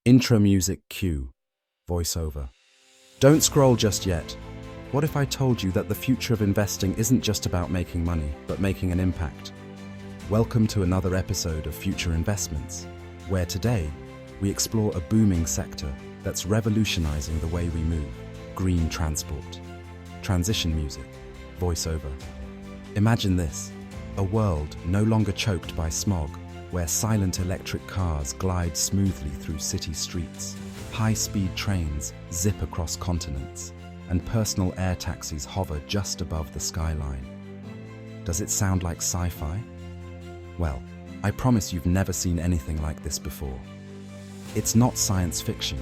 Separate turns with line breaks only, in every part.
Intro music cue. Voiceover. Don't scroll just yet. What if I told you that the future of investing isn't just about making money, but making an impact? Welcome to another episode of Future Investments, where today we explore a booming sector that's revolutionizing the way we move: green transport. Transition music. Voiceover. Imagine this: a world no longer choked by smog, where silent electric cars glide smoothly through city streets, high-speed trains zip across continents, and personal air taxis hover just above the skyline. Does it sound like sci-fi? Well, I promise you've never seen anything like this before. It's not science fiction,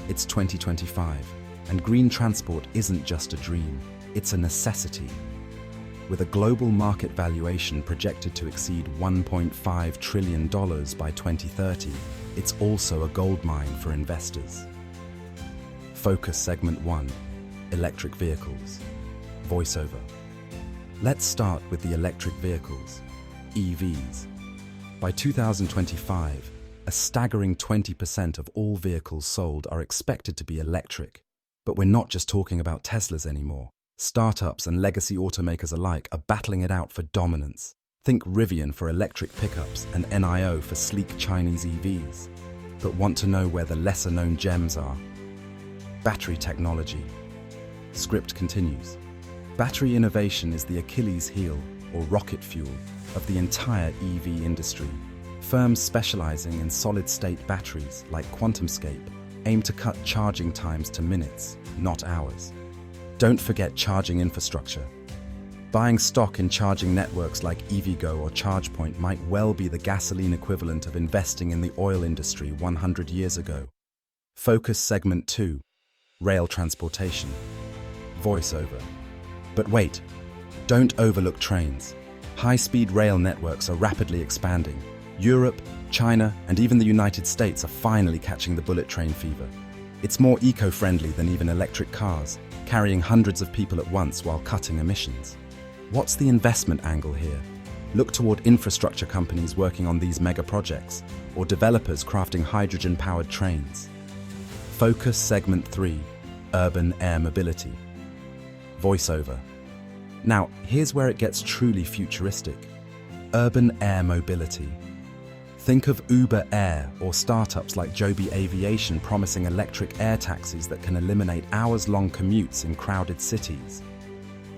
it's 2025, and green transport isn't just a dream, it's a necessity. With a global market valuation projected to exceed $1.5 trillion by 2030, it's also a goldmine for investors. Focus Segment 1: Electric Vehicles. Voiceover. Let's start with the electric vehicles, EVs. By 2025, a staggering 20% of all vehicles sold are expected to be electric. But we're not just talking about Teslas anymore. Startups and legacy automakers alike are battling it out for dominance. Think Rivian for electric pickups and NIO for sleek Chinese EVs. But want to know where the lesser-known gems are? Battery technology. Script continues. Battery innovation is the Achilles heel, or rocket fuel, of the entire EV industry. Firms specializing in solid-state batteries, like QuantumScape, aim to cut charging times to minutes, not hours. Don't forget charging infrastructure. Buying stock in charging networks like EVgo or ChargePoint might well be the gasoline equivalent of investing in the oil industry 100 years ago. Focus Segment 2: Rail Transportation. Voiceover. But wait, don't overlook trains. High-speed rail networks are rapidly expanding. Europe, China, and even the United States are finally catching the bullet train fever. It's more eco-friendly than even electric cars, carrying hundreds of people at once while cutting emissions. What's the investment angle here? Look toward infrastructure companies working on these mega projects, or developers crafting hydrogen-powered trains. Focus Segment 3: Urban Air Mobility. Voiceover. Now, here's where it gets truly futuristic. Urban air mobility. Think of Uber Air or startups like Joby Aviation promising electric air taxis that can eliminate hours-long commutes in crowded cities.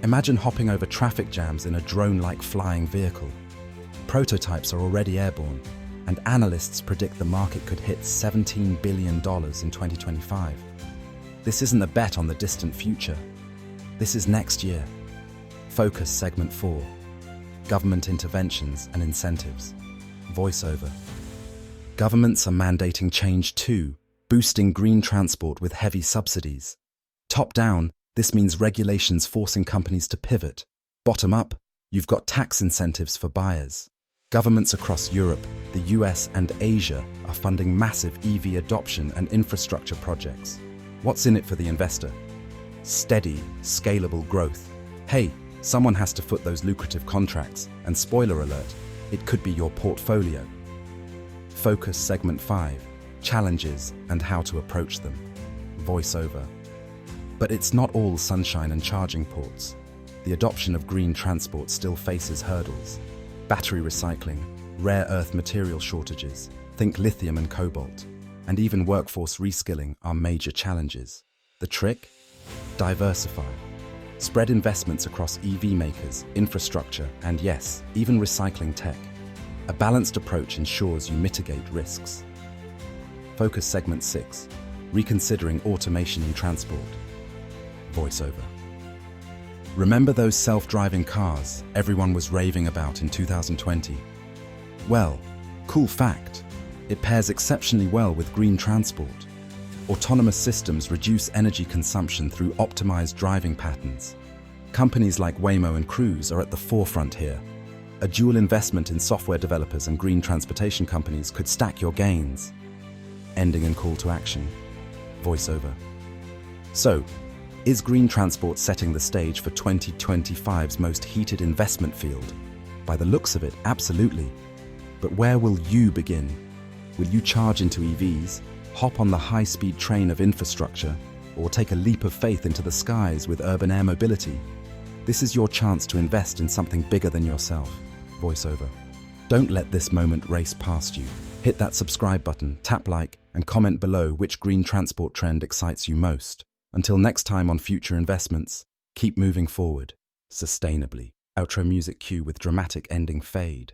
Imagine hopping over traffic jams in a drone-like flying vehicle. Prototypes are already airborne, and analysts predict the market could hit $17 billion in 2025. This isn't a bet on the distant future. This is next year. Focus Segment 4: Government Interventions and Incentives. Voiceover. Governments are mandating change too, boosting green transport with heavy subsidies. Top down, this means regulations forcing companies to pivot. Bottom up, you've got tax incentives for buyers. Governments across Europe, the US, and Asia are funding massive EV adoption and infrastructure projects. What's in it for the investor? Steady, scalable growth. Hey, someone has to foot those lucrative contracts, and spoiler alert, it could be your portfolio. Focus Segment 5: Challenges and how to approach them. Voiceover. But it's not all sunshine and charging ports. The adoption of green transport still faces hurdles. Battery recycling, rare earth material shortages, think lithium and cobalt, and even workforce reskilling are major challenges. The trick? Diversify. Spread investments across EV makers, infrastructure, and yes, even recycling tech. A balanced approach ensures you mitigate risks. Focus Segment 6: Reconsidering automation in transport. Voiceover. Remember those self-driving cars everyone was raving about in 2020? Well, cool fact, it pairs exceptionally well with green transport. Autonomous systems reduce energy consumption through optimized driving patterns. Companies like Waymo and Cruise are at the forefront here. A dual investment in software developers and green transportation companies could stack your gains. Ending and call to action. Voiceover. So, is green transport setting the stage for 2025's most heated investment field? By the looks of it, absolutely. But where will you begin? Will you charge into EVs, Hop on the high-speed train of infrastructure, or take a leap of faith into the skies with urban air mobility. This is your chance to invest in something bigger than yourself. Voiceover. Don't let this moment race past you. Hit that subscribe button, tap like, and comment below which green transport trend excites you most. Until next time on Future Investments, keep moving forward, sustainably. Outro music cue with dramatic ending fade.